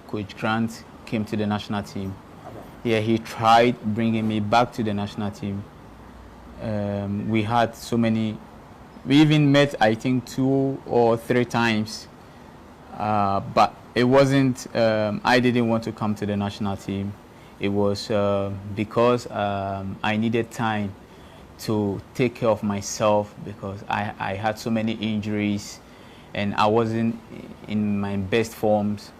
Coach Grant came to the national team. Yeah, he tried bringing me back to the national team. We had so many. We even met, I think, 2 or 3 times. But it wasn't. I didn't want to come to the national team. It was because I needed time to take care of myself because I had so many injuries and I wasn't in my best forms,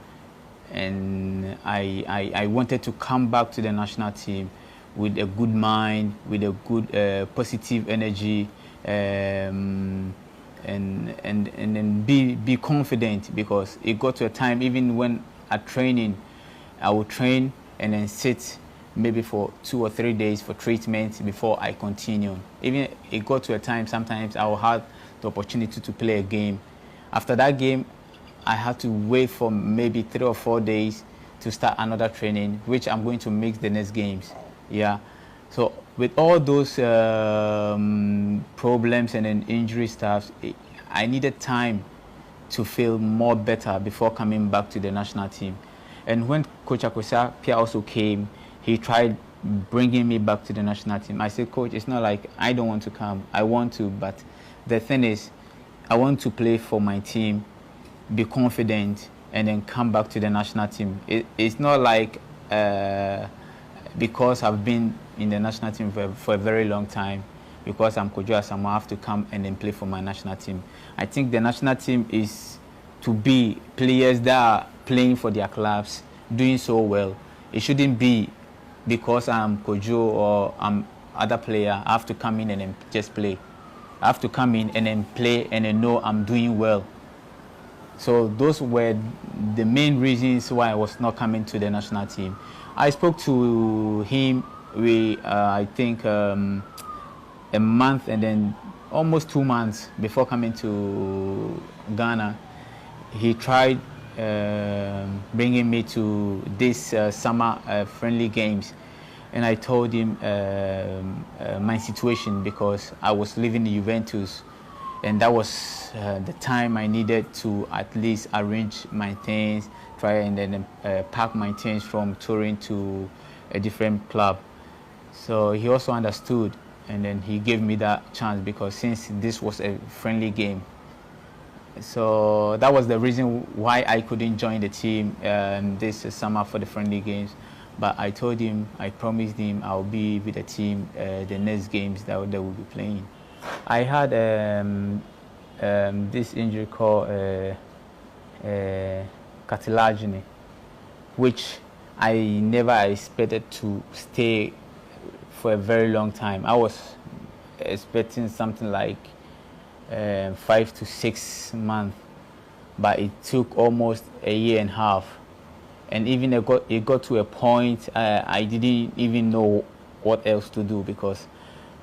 and I wanted to come back to the national team with a good mind, with a good positive energy, and then be confident, because it got to a time even when at training I would train and then sit maybe for 2 or 3 days for treatment before I continue. Even it got to a time sometimes I will have the opportunity to play a game. After that game, I had to wait for maybe 3 or 4 days to start another training, which I'm going to mix the next games. Yeah. So with all those problems and then injury stuff, I needed time to feel more better before coming back to the national team. And when Coach Asamoah also came, he tried bringing me back to the national team. I said, Coach, it's not like I don't want to come. I want to, but the thing is, I want to play for my team, be confident, and then come back to the national team. It's not like because I've been in the national team for a very long time, because I'm Kwadwo Asamoah, I have to come and then play for my national team. I think the national team is to be players that are playing for their clubs, doing so well. It shouldn't be because I'm Kwadwo or I'm other player, I have to come in and then just play. I have to come in and then play and then know I'm doing well. So those were the main reasons why I was not coming to the national team. I spoke to him, I think a month and then almost 2 months before coming to Ghana. He tried bringing me to this summer friendly games, and I told him my situation, because I was living in Juventus, and that was the time I needed to at least arrange my things, try and then pack my things from touring to a different club. So he also understood, and then he gave me that chance, because since this was a friendly game. So that was the reason why I couldn't join the team this summer for the friendly games. But I told him, I promised him I'll be with the team the next games that they will be playing. I had this injury called cartilage, which I never expected to stay for a very long time. I was expecting something like 5 to 6 months, but it took almost a year and a half. And even it got to a point I didn't even know what else to do, because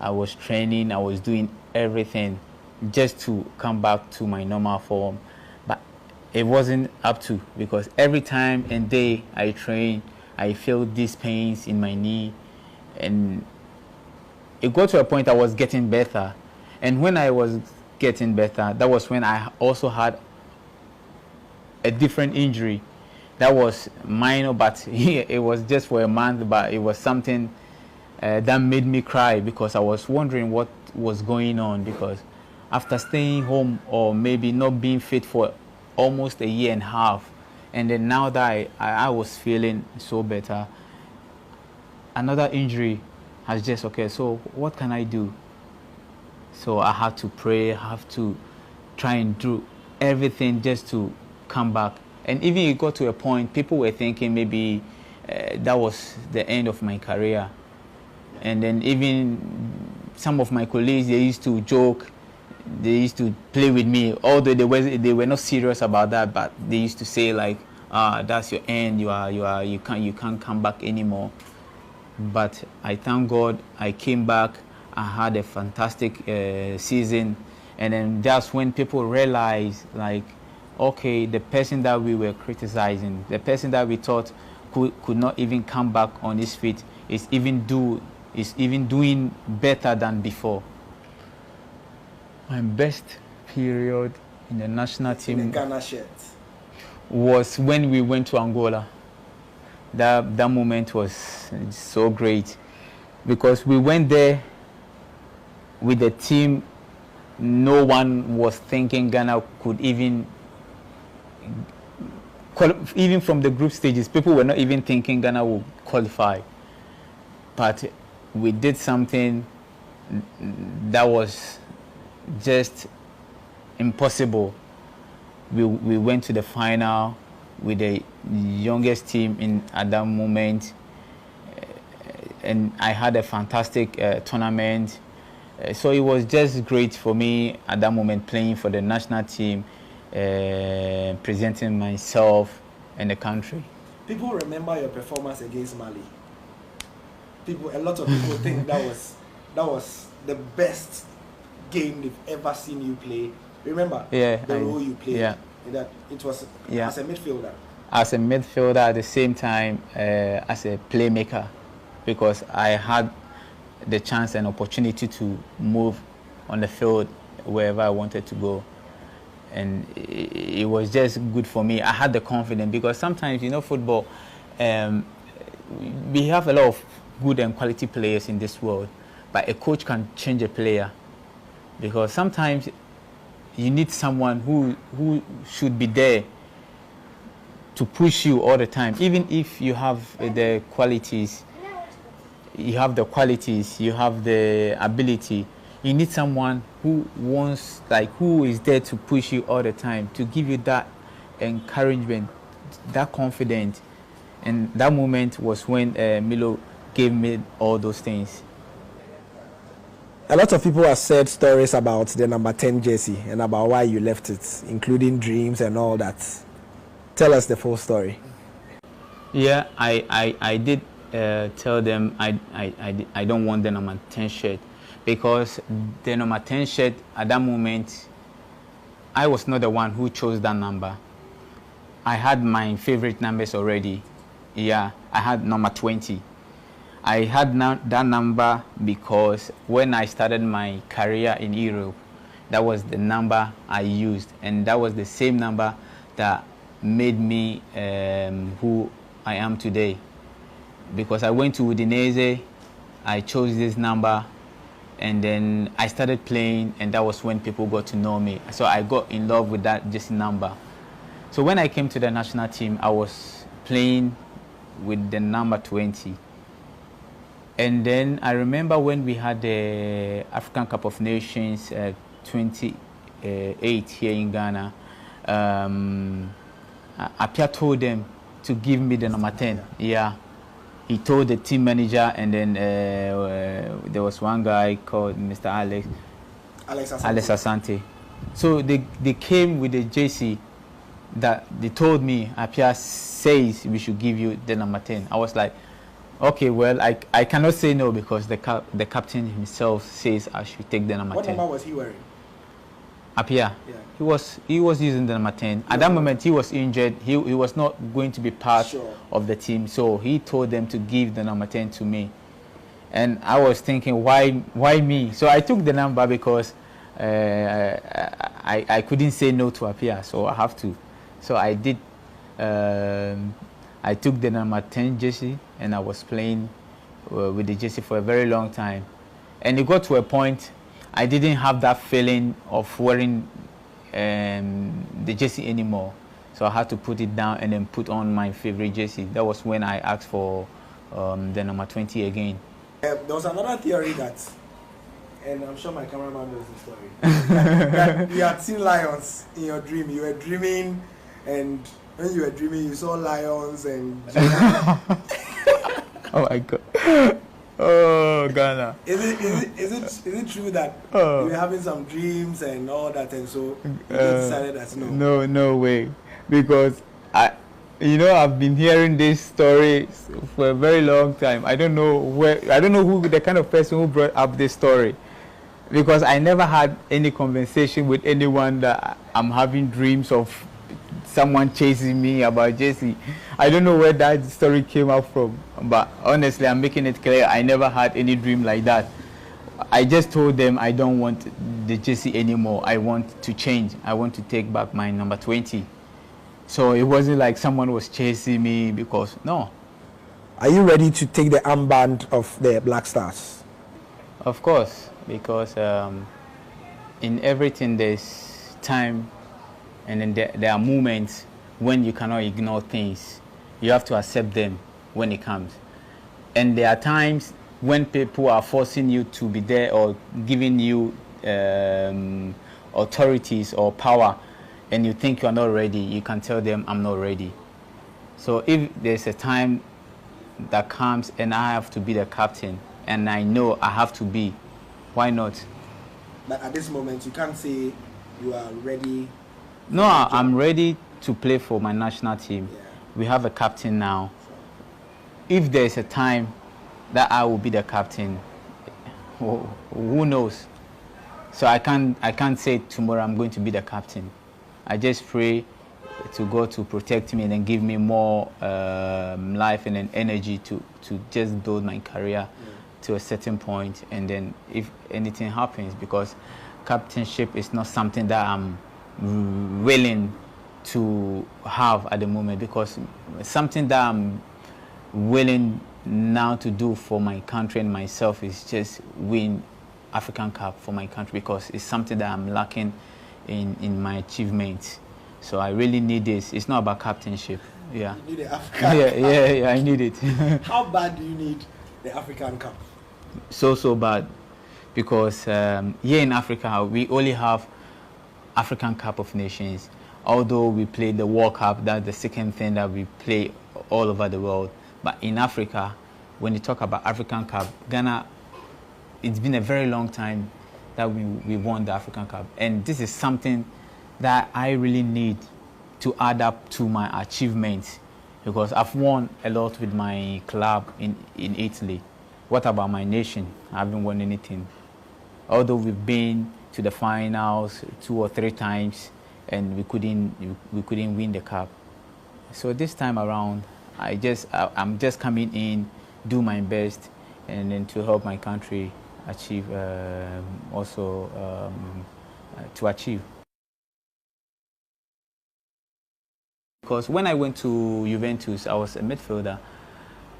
I was training, I was doing everything just to come back to my normal form. But it wasn't up to, because every time and day I train, I feel these pains in my knee, and it got to a point I was getting better. And when I was getting better, that was when I also had a different injury that was minor, but it was just for a month, but it was something that made me cry, because I was wondering what was going on, because after staying home or maybe not being fit for almost a year and a half, and then now that I was feeling so better, another injury has just occurred. So what can I do? So I have to pray, I have to try and do everything just to come back. And even it got to a point, people were thinking maybe that was the end of my career. And then even some of my colleagues, they used to joke, they used to play with me, although they were not serious about that, but they used to say like, that's your end, you can't come back anymore. But I thank God I came back. I had a fantastic season, and then that's when people realized, like, okay, the person that we were criticizing, the person that we thought could not even come back on his feet, is even doing better than before. My best period in the national team. In the Ghana shirt. was when we went to Angola. That moment was so great because we went there with the team. No one was thinking Ghana could even from the group stages, people were not even thinking Ghana would qualify. But we did something that was just impossible. We went to the final with the youngest team at that moment, and I had a fantastic tournament. So it was just great for me at that moment, playing for the national team, presenting myself and the country. People remember your performance against Mali. A lot of people think that was the best game they've ever seen you play. Remember the role you played? Yeah. That it was as a midfielder. As a midfielder, at the same time as a playmaker, because I had the chance and opportunity to move on the field wherever I wanted to go. And it was just good for me. I had the confidence because sometimes, football, we have a lot of good and quality players in this world, but a coach can change a player because sometimes you need someone who should be there to push you all the time. Even if you have the qualities, you have the ability, you need someone who who is there to push you all the time, to give you that encouragement, that confidence. And that moment was when Milo gave me all those things. A lot of people have said stories about the number 10 jersey and about why you left it, including dreams and all that. Tell us the full story. Yeah, I did tell them I don't want the number 10 shirt, because the number 10 shirt at that moment, I was not the one who chose that number. I had my favorite numbers already. Yeah, I had number 20. I had that number because when I started my career in Europe, that was the number I used, and that was the same number that made me who I am today. Because I went to Udinese, I chose this number, and then I started playing, and that was when people got to know me. So I got in love with that just number. So when I came to the national team, I was playing with the number 20. And then I remember when we had the African Cup of Nations 28 here in Ghana, Apia told them to give me the number 10. Yeah. He told the team manager, and then there was one guy called Mr. Alex Asante. So they came with the jersey that they told me, Apia says we should give you the number 10. I was like, okay, well, I cannot say no because the captain himself says I should take the number 10. What number was he wearing? Apia. Yeah. He was using the number 10. At that moment, he was injured. He was not going to be part of the team, so he told them to give the number 10 to me. And I was thinking, why me? So I took the number because I couldn't say no to Apia, so I have to. So I did. I took the number 10 jersey, and I was playing with the jersey for a very long time. And it got to a point I didn't have that feeling of wearing the jersey anymore. So I had to put it down and then put on my favorite jersey. That was when I asked for the number 20 again. There was another theory that, and I'm sure my cameraman knows the story, that you had seen lions in your dream. You were dreaming, and when you were dreaming, you saw lions and... Oh my God. Oh, Ghana. Is it true that you were having some dreams and all that, and so you decided that no? No way. Because I've been hearing this story for a very long time. I don't know who the kind of person who brought up this story, because I never had any conversation with anyone that I'm having dreams of someone chasing me about Jesse. I don't know where that story came out from, but honestly, I'm making it clear, I never had any dream like that. I just told them I don't want the Jesse anymore. I want to change. I want to take back my number 20. So it wasn't like someone was chasing me because, no. Are you ready to take the armband of the Blackstars? Of course, because in everything there's time, and then there are moments when you cannot ignore things. You have to accept them when it comes. And there are times when people are forcing you to be there or giving you authorities or power, and you think you are not ready, you can tell them, I'm not ready. So if there's a time that comes and I have to be the captain, and I know I have to be, why not? But at this moment, you can't say you are ready. No, I'm ready to play for my national team. Yeah. We have a captain now. If there's a time that I will be the captain, who knows? So I can't say tomorrow I'm going to be the captain. I just pray to God to protect me and then give me more life and then energy to just build my career to a certain point, and then if anything happens, because captainship is not something that I'm willing to have at the moment, because something that I'm willing now to do for my country and myself is just win African Cup for my country, because it's something that I'm lacking in my achievements. So I really need this. It's not about captainship. Yeah. You need the African Cup. Yeah, I need it. How bad do you need the African Cup? So bad, because here in Africa we only have African Cup of Nations. Although we play the World Cup, that's the second thing that we play all over the world. But in Africa, when you talk about African Cup, Ghana, it's been a very long time that we won the African Cup. And this is something that I really need to add up to my achievements, because I've won a lot with my club in Italy. What about my nation? I haven't won anything. Although we've been to the finals 2 or 3 times, and we couldn't win the cup. So this time around, I'm just coming in, do my best, and then to help my country achieve to achieve. Because when I went to Juventus, I was a midfielder.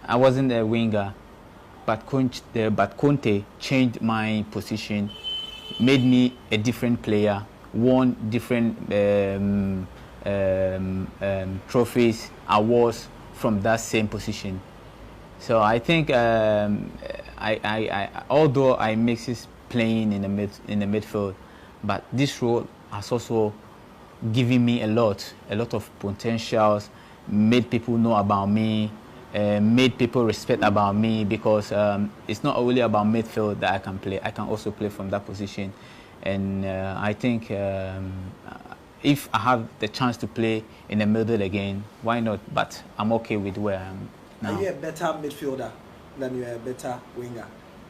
I wasn't a winger, but Conte changed my position, made me a different player, won different trophies, awards from that same position. So I think although I mix it playing in the midfield, but this role has also given me a lot of potentials, made people know about me, made people respect about me, because it's not only about midfield that I can play. I can also play from that position. And I think if I have the chance to play in the middle again, why not? But I'm okay with where I am now. Are you a better midfielder than you are a better winger?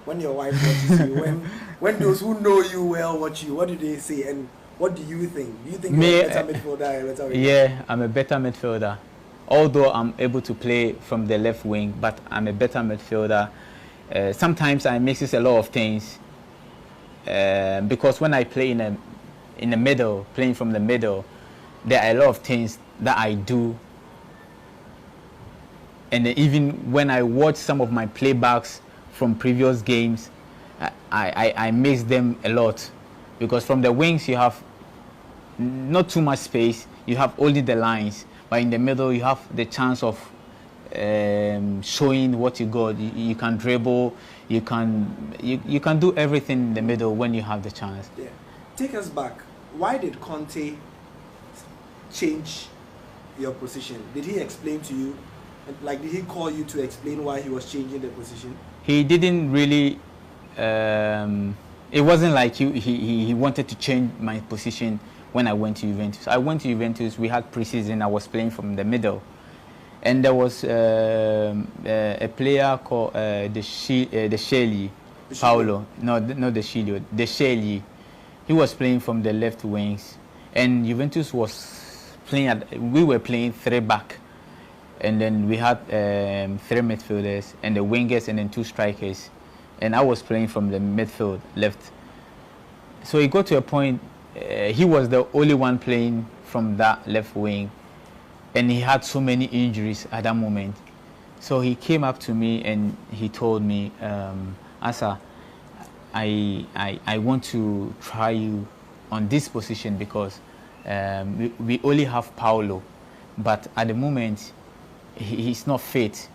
When your wife watches you, when those who know you well watch you, what do they say? And what do you think? Do you think you're a better midfielder or a better winger? Yeah, I'm a better midfielder. Although I'm able to play from the left wing, but I'm a better midfielder. Sometimes I mix a lot of things. Because when I play in the middle, playing from the middle, there are a lot of things that I do, and even when I watch some of my playbacks from previous games, I mix them a lot, because from the wings you have not too much space, you have only the lines, but in the middle you have the chance of showing what you got. You can dribble, you can do everything in the middle when you have the chance. Yeah. Take us back. Why did Conte change your position? Did he explain to you? Like, did he call you to explain why he was changing the position? He didn't really. It wasn't like he wanted to change my position when I went to Juventus. I went to Juventus. We had preseason. I was playing from the middle. And there was a player called De Shelley, Paolo. No, not De Shelley. De Shelley. He was playing from the left wings, and Juventus was playing. We were playing 3-back, and then we had 3 midfielders and the wingers, and then 2 strikers. And I was playing from the midfield left. So it got to a point. He was the only one playing from that left wing. and he had so many injuries at that moment. So he came up to me and he told me, Asa, I want to try you on this position because we only have Paulo, but at the moment he's not fit,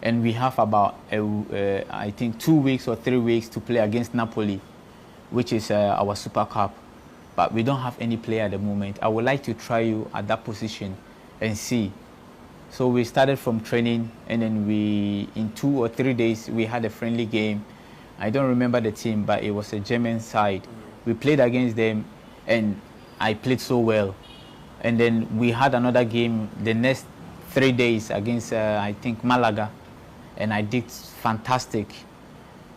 and we have about I think 2 weeks or 3 weeks to play against Napoli, which is our Super Cup, but we don't have any player at the moment. I would like to try you at that position and see. So we started from training, and then in 2 or 3 days we had a friendly game. I don't remember the team, but it was a German side. We played against them and I played so well. And then we had another game the next 3 days against I think Malaga, and I did fantastic.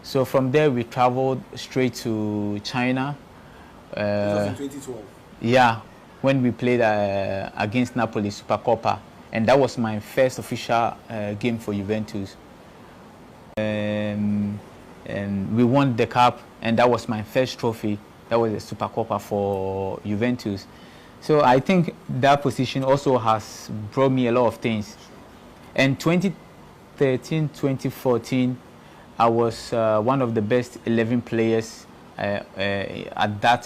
So from there we traveled straight to China. It was in 2012. Yeah, when we played against Napoli Super Copa, and that was my first official game for Juventus. And we won the cup, and that was my first trophy. That was a Super Copa for Juventus. So I think that position also has brought me a lot of things. And 2013, 2014, I was one of the best 11 players at that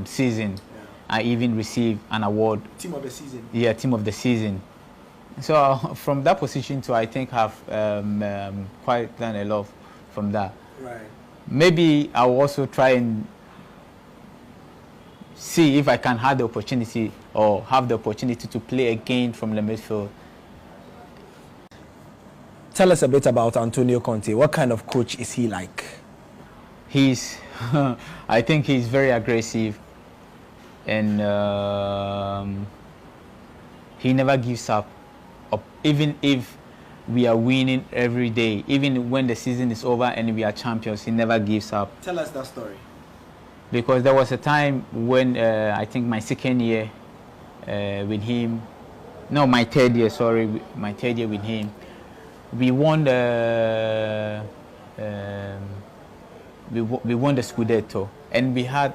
season. Yeah. I even received an award. Team of the season. Yeah, team of the season. So from that position to, I think I've quite done a lot from that. Right. Maybe I'll also try and see if I can have the opportunity or have the opportunity to play again from the midfield. Tell us a bit about Antonio Conte. What kind of coach is he like? He's, I think he's very aggressive, and he never gives up. Even if we are winning every day, even when the season is over and we are champions, he never gives up. Tell us that story. Because there was a time when I think my second year with him, no, my third year, sorry, my third year with him, we won the we won the Scudetto, and we had,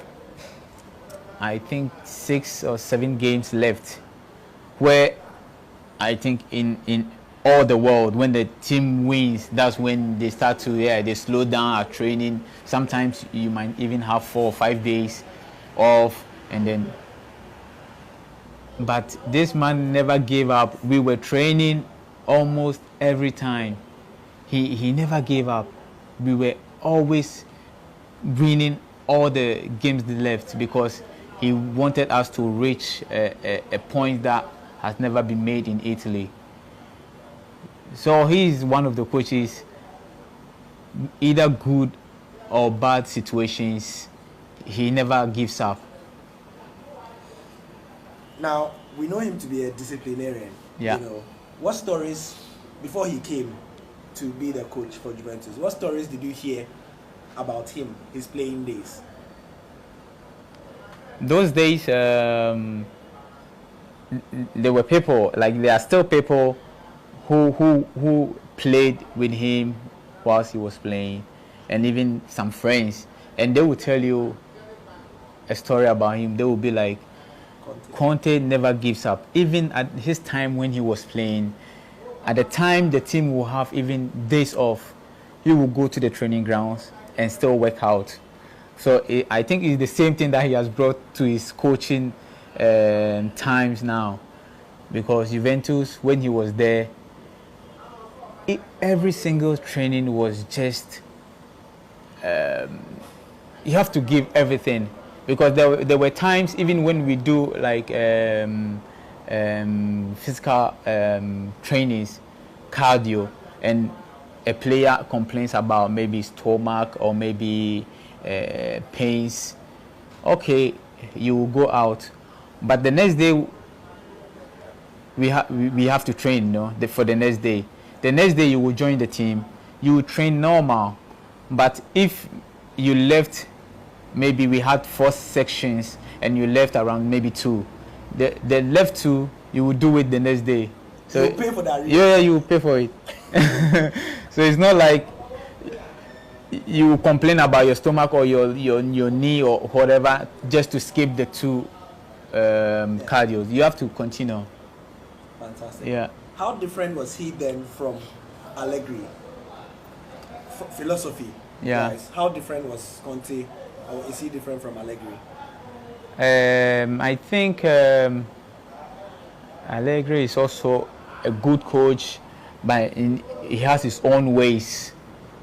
I think, 6 or 7 games left, where I think in all the world, when the team wins, that's when they start to, they slow down our training. Sometimes you might even have 4 or 5 days off, and then, but this man never gave up. We were training almost every time. He never gave up. We were always winning all the games left because he wanted us to reach a point that has never been made in Italy. So he's one of the coaches, either good or bad situations, he never gives up. Now, we know him to be a disciplinarian. Yeah. You know, what stories, before he came to be the coach for Juventus, what stories did you hear about him, his playing days? Those days, there were people, like there are still people who played with him whilst he was playing, and even some friends, and they will tell you a story about him. They will be like, Conte never gives up. Even at his time when he was playing, at the time the team will have even days off, he will go to the training grounds and still work out. So I think it's the same thing that he has brought to his coaching times now, because Juventus, when he was there, every single training was just, you have to give everything, because there were times even when we do like physical trainings, cardio, and a player complains about maybe stomach or maybe pains, okay, you will go out, but the next day we have to train, you know, for the next day. The next day you will join the team, you will train normal, but if you left, maybe we had 4 sections and you left around maybe 2, the left 2 you will do it the next day. So you pay for that. Yeah, you will pay for it. So it's not like you complain about your stomach or your knee or whatever just to skip the 2 cardios. You have to continue. Fantastic. Yeah. How different was he then from Allegri? Philosophy. Yeah. Guys, how different was Conte, or is he different from Allegri? I think Allegri is also a good coach, but he has his own ways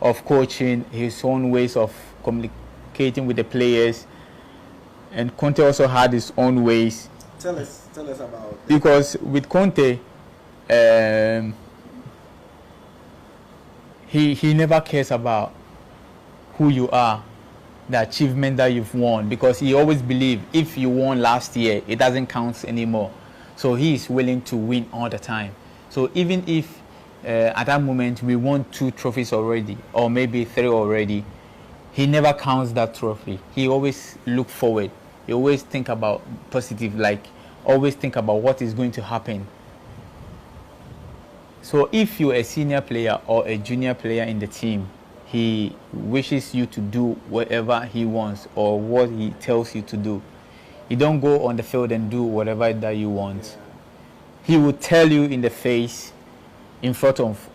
of coaching, his own ways of communicating with the players, and Conte also had his own ways. Tell us about. Because with Conte, he never cares about who you are, the achievement that you've won, because he always believes if you won last year, it doesn't count anymore. So he is willing to win all the time. So even if at that moment we won 2 trophies already, or maybe 3 already, he never counts that trophy. He always look forward. He always think about positive, like always think about what is going to happen. So if you're a senior player or a junior player in the team, he wishes you to do whatever he wants or what he tells you to do. You don't go on the field and do whatever that you want. He will tell you in the face, in front of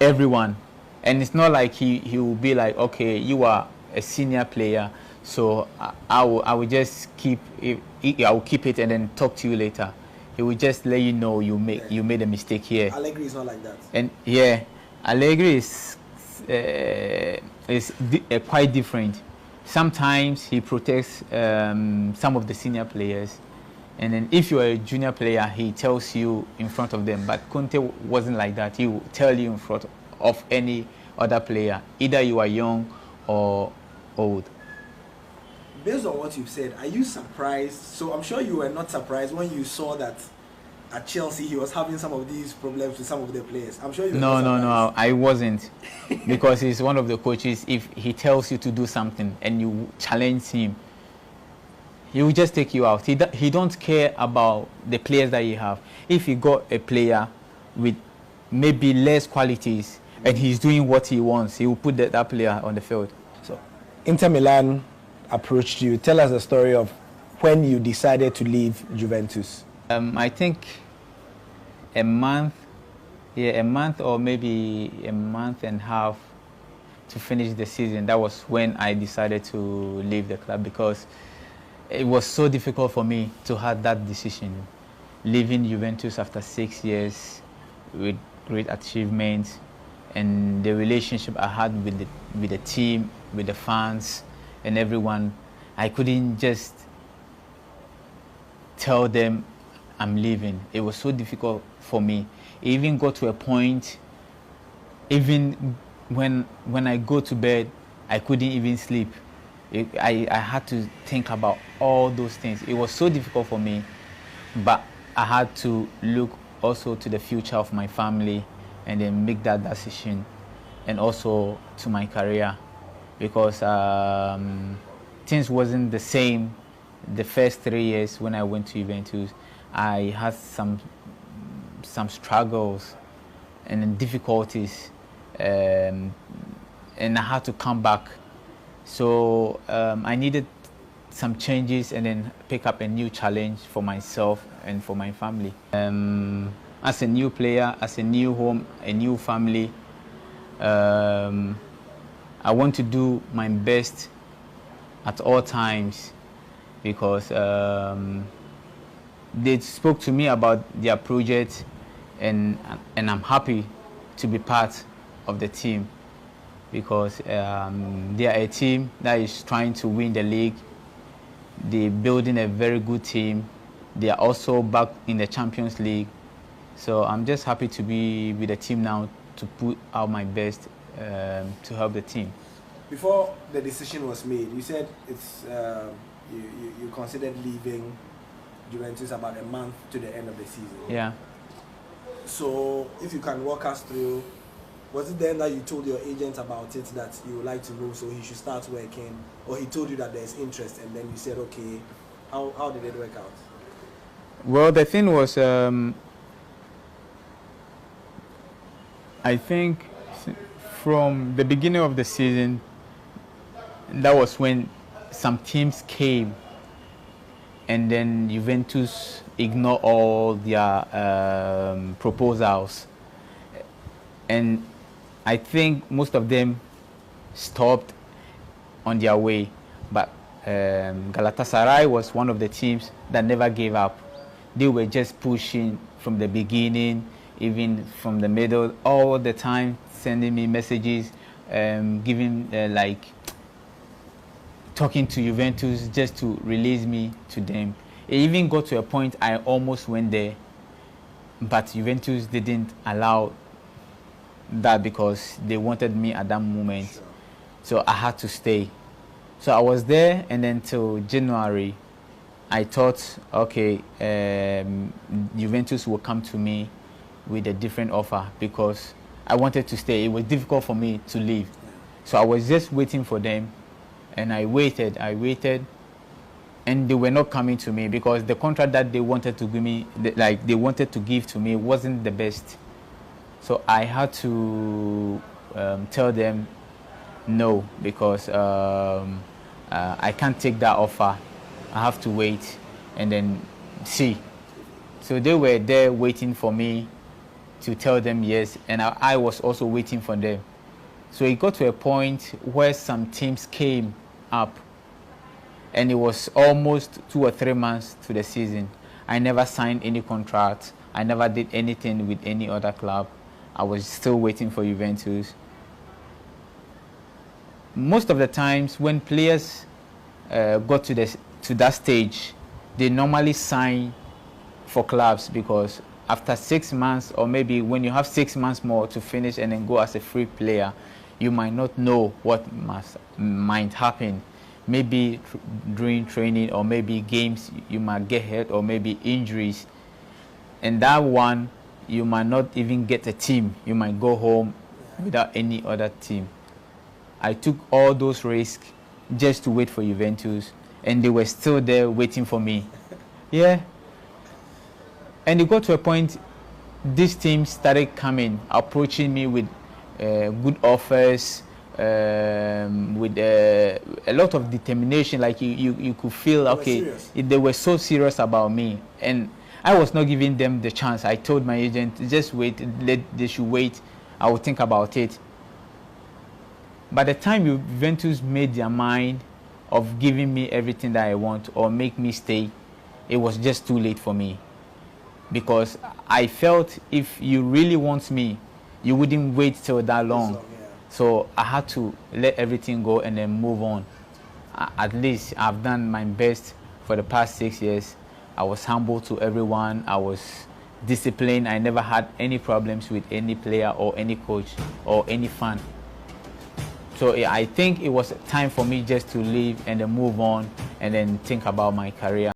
everyone. And it's not like he will be like, okay, you are a senior player, so I will just keep it, I will keep it and then talk to you later. He will just let you know you made a mistake here. Allegri is not like that. And yeah, Allegri is quite different. Sometimes he protects some of the senior players, and then if you are a junior player, he tells you in front of them. But Conte wasn't like that. He will tell you in front of any other player, either you are young or old. Based on what you've said, are you surprised? So I'm sure you were not surprised when you saw that at Chelsea he was having some of these problems with some of the players. I'm sure you were No, I wasn't. Because he's one of the coaches. If he tells you to do something and you challenge him, he will just take you out. He don't care about the players that you have. If you got a player with maybe less qualities and he's doing what he wants, he will put that player on the field. So, Inter Milan approached you. Tell us the story of when you decided to leave Juventus. I think a month or maybe a month and a half to finish the season. That was when I decided to leave the club, because it was so difficult for me to have that decision. Leaving Juventus after 6 years with great achievements, and the relationship I had with the team, with the fans and everyone, I couldn't just tell them I'm leaving. It was so difficult for me. It even got to a point, even when I go to bed, I couldn't even sleep. I had to think about all those things. It was so difficult for me, but I had to look also to the future of my family and then make that decision, and also to my career, because things wasn't the same the first 3 years when I went to Juventus. I had some struggles and difficulties, and I had to come back. So I needed some changes and then pick up a new challenge for myself and for my family. As a new player, as a new home, a new family, I want to do my best at all times, because they spoke to me about their project, and I'm happy to be part of the team, because they are a team that is trying to win the league. They're building a very good team. They are also back in the Champions League. So I'm just happy to be with the team now, to put out my best to help the team. Before the decision was made, you said it's you considered leaving Juventus about a month to the end of the season. Yeah. So if you can walk us through, was it then that you told your agent about it, that you would like to move, so he should start working, or he told you that there's interest and then you said okay? How did it work out? Well, the thing was, I think from the beginning of the season, that was when some teams came, and then Juventus ignore all their proposals. And I think most of them stopped on their way. But Galatasaray was one of the teams that never gave up. They were just pushing from the beginning, even from the middle, all the time, sending me messages, giving talking to Juventus just to release me to them. It even got to a point I almost went there, but Juventus didn't allow that because they wanted me at that moment. So I had to stay. So I was there, and then till January, I thought, okay, Juventus will come to me with a different offer because I wanted to stay. It was difficult for me to leave. So I was just waiting for them, and I waited, and they were not coming to me because the contract that they wanted to give me, to me wasn't the best. So I had to tell them no, because I can't take that offer. I have to wait and then see. So they were there waiting for me to tell them yes, and I was also waiting for them. So it got to a point where some teams came up, and it was almost 2 or 3 months to the season. I never signed any contract. I never did anything with any other club. I was still waiting for Juventus. Most of the times when players got to that stage, they normally sign for clubs because after 6 months, or maybe when you have 6 months more to finish and then go as a free player, you might not know what might happen. Maybe during training, or maybe games you might get hurt, or maybe injuries. And that one, you might not even get a team. You might go home without any other team. I took all those risks just to wait for Juventus, and they were still there waiting for me. Yeah. And it got to a point, these teams started coming, approaching me with good offers, with a lot of determination. Like you could feel, okay, they were so serious about me, and I was not giving them the chance. I told my agent, just wait, they should wait, I will think about it. By the time Juventus made their mind of giving me everything that I want or make me stay, it was just too late for me. Because I felt if you really want me, you wouldn't wait till that long. So I had to let everything go and then move on. At least I've done my best for the past 6 years. I was humble to everyone. I was disciplined. I never had any problems with any player or any coach or any fan. So I think it was time for me just to leave and then move on and then think about my career.